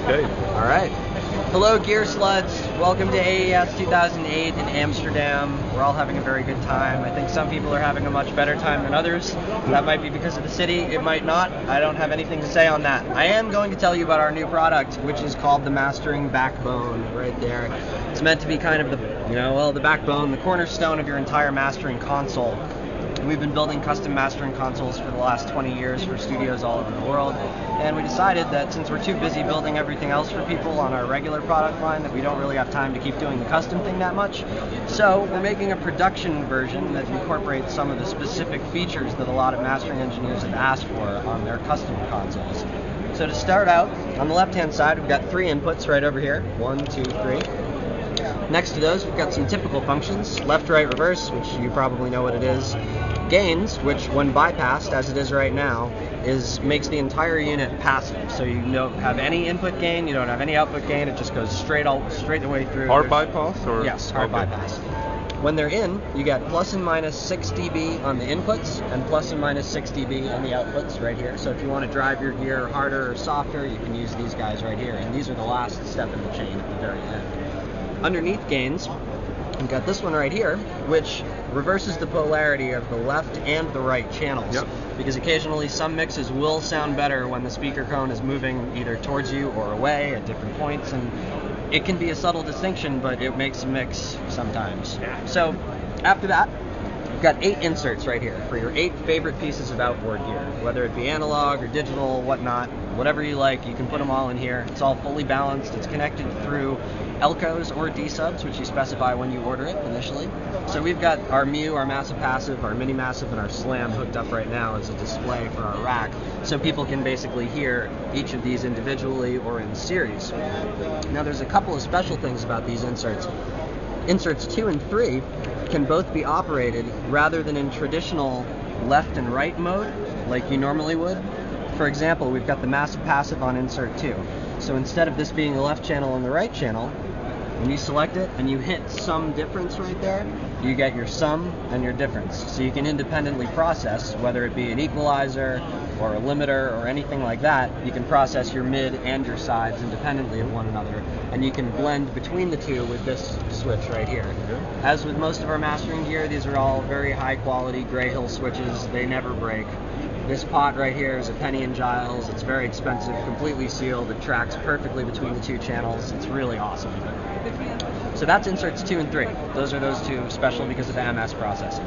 Okay. All right. Hello, Gear Sluts. Welcome to AES 2008 in Amsterdam. We're all having a very good time. I think some people are having a much better time than others. That might be because of the city. It might not. I don't have anything to say on that. I am going to tell you about our new product, which is called the Mastering Backbone right there. It's meant to be kind of the backbone, the cornerstone of your entire mastering console. We've been building custom mastering consoles for the last 20 years for studios all over the world, and we decided that since we're too busy building everything else for people on our regular product line, that we don't really have time to keep doing the custom thing that much. So we're making a production version that incorporates some of the specific features that a lot of mastering engineers have asked for on their custom consoles. So to start out, on the left-hand side, we've got 3 inputs right over here. 1, 2, 3. Next to those, we've got some typical functions: left, right, reverse, which you probably know what it is. Gains, which when bypassed, as it is right now, makes the entire unit passive. So you don't have any input gain, you don't have any output gain, it just goes straight the way through. Hard bypass? Or? Yes, hard bypass. When they're in, you get plus and minus 6 dB on the inputs and plus and minus 6 dB on the outputs right here. So if you want to drive your gear harder or softer, you can use these guys right here. And these are the last step in the chain at the very end. Underneath gains, we've got this one right here, which reverses the polarity of the left and the right channels. Yep. Because occasionally some mixes will sound better when the speaker cone is moving either towards you or away at different points, and it can be a subtle distinction, but it makes a mix sometimes. So after that, we've got 8 inserts right here for your 8 favorite pieces of outboard gear, whether it be analog or digital, whatnot, whatever you like, you can put them all in here. It's all fully balanced. It's connected through Elcos or D-subs, which you specify when you order it initially. So we've got our Mu, our Massive Passive, our Mini Massive, and our Slam hooked up right now as a display for our rack, so people can basically hear each of these individually or in series. Now there's a couple of special things about these inserts. Inserts 2 and 3 can both be operated rather than in traditional left and right mode like you normally would. For example, we've got the Massive Passive on insert 2. So instead of this being the left channel and the right channel, when you select it and you hit sum difference right there, you get your sum and your difference. So you can independently process, whether it be an equalizer or a limiter or anything like that, you can process your mid and your sides independently of one another, and you can blend between the two with this switch right here. As with most of our mastering gear, these are all very high quality Gray Hill switches. They never break. This pot right here is a Penny & Giles. It's very expensive, completely sealed. It tracks perfectly between the 2 channels. It's really awesome. So that's inserts 2 and 3. Those are those 2 special because of the MS processing.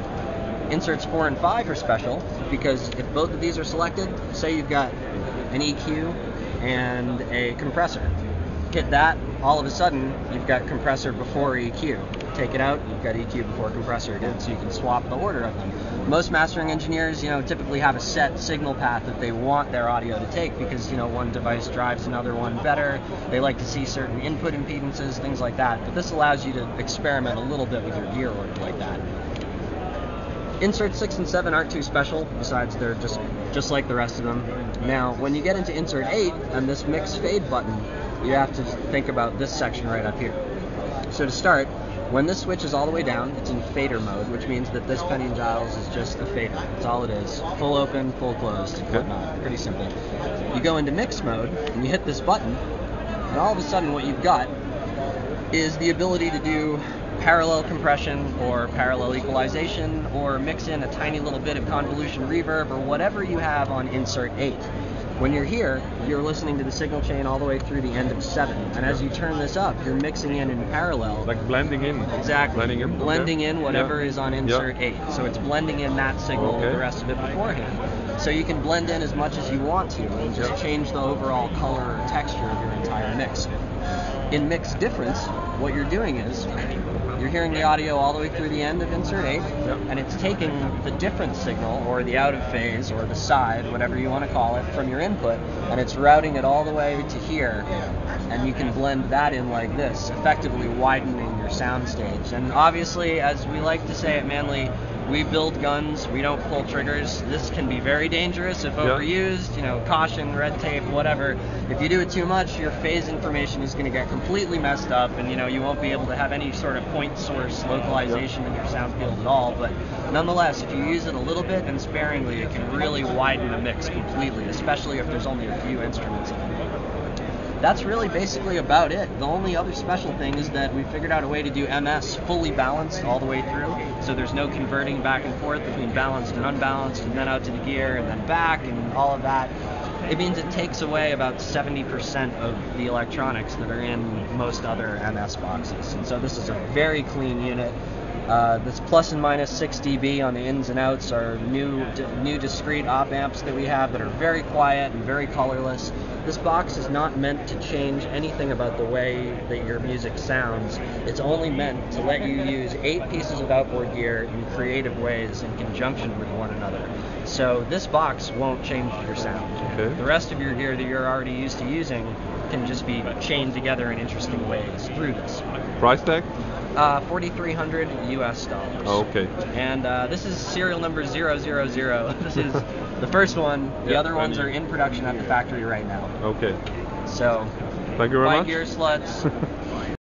Inserts 4 and 5 are special because if both of these are selected, say you've got an EQ and a compressor. Hit that, all of a sudden you've got compressor before EQ. Take it out, you've got EQ before compressor again, so you can swap the order of them. Most mastering engineers, typically have a set signal path that they want their audio to take because, one device drives another one better. They like to see certain input impedances, things like that. But this allows you to experiment a little bit with your gear order like that. Inserts 6 and 7 aren't too special, besides they're just like the rest of them. Now, when you get into insert 8 and this mix fade button, you have to think about this section right up here. So to start, when this switch is all the way down, it's in fader mode, which means that this Penny & Giles is just a fader. That's all it is. Full open, full closed, whatnot. Pretty simple. You go into mix mode, and you hit this button, and all of a sudden what you've got is the ability to do parallel compression or parallel equalization or mix in a tiny little bit of convolution reverb or whatever you have on insert 8. When you're here, you're listening to the signal chain all the way through the end of 7. And as you turn this up, you're mixing in parallel. Like blending in. Exactly. Blending in whatever is on insert 8. So it's blending in that signal with the rest of it beforehand. So you can blend in as much as you want to and just change the overall color or texture of your entire mix. In mix difference, what you're doing is you're hearing the audio all the way through the end of insert 8, and it's taking the difference signal, or the out of phase, or the side, whatever you want to call it, from your input, and it's routing it all the way to here, and you can blend that in like this, effectively widening your soundstage. And obviously, as we like to say at Manley, we build guns, we don't pull triggers. This can be very dangerous if overused, caution, red tape, whatever. If you do it too much, your phase information is going to get completely messed up, and you won't be able to have any sort of point source localization in your sound field at all. But nonetheless, if you use it a little bit and sparingly, it can really widen the mix completely, especially if there's only a few instruments in it. that's really basically about it. The only other special thing is that we figured out a way to do MS fully balanced all the way through, so there's no converting back and forth between balanced and unbalanced, and then out to the gear, and then back, and all of that. It means it takes away about 70% of the electronics that are in most other MS boxes. And so this is a very clean unit. This plus and minus 6 dB on the ins and outs are new discrete op amps that we have that are very quiet and very colorless. This box is not meant to change anything about the way that your music sounds. It's only meant to let you use 8 pieces of outboard gear in creative ways in conjunction with one another. So this box won't change your sound. Okay. The rest of your gear that you're already used to using can just be chained together in interesting ways through this. Price tag? $4,300 US. Oh, okay. And this is serial number 000. This is the first one. The other ones are in production at the factory right now. Okay. So, thank you very much. Gear sluts.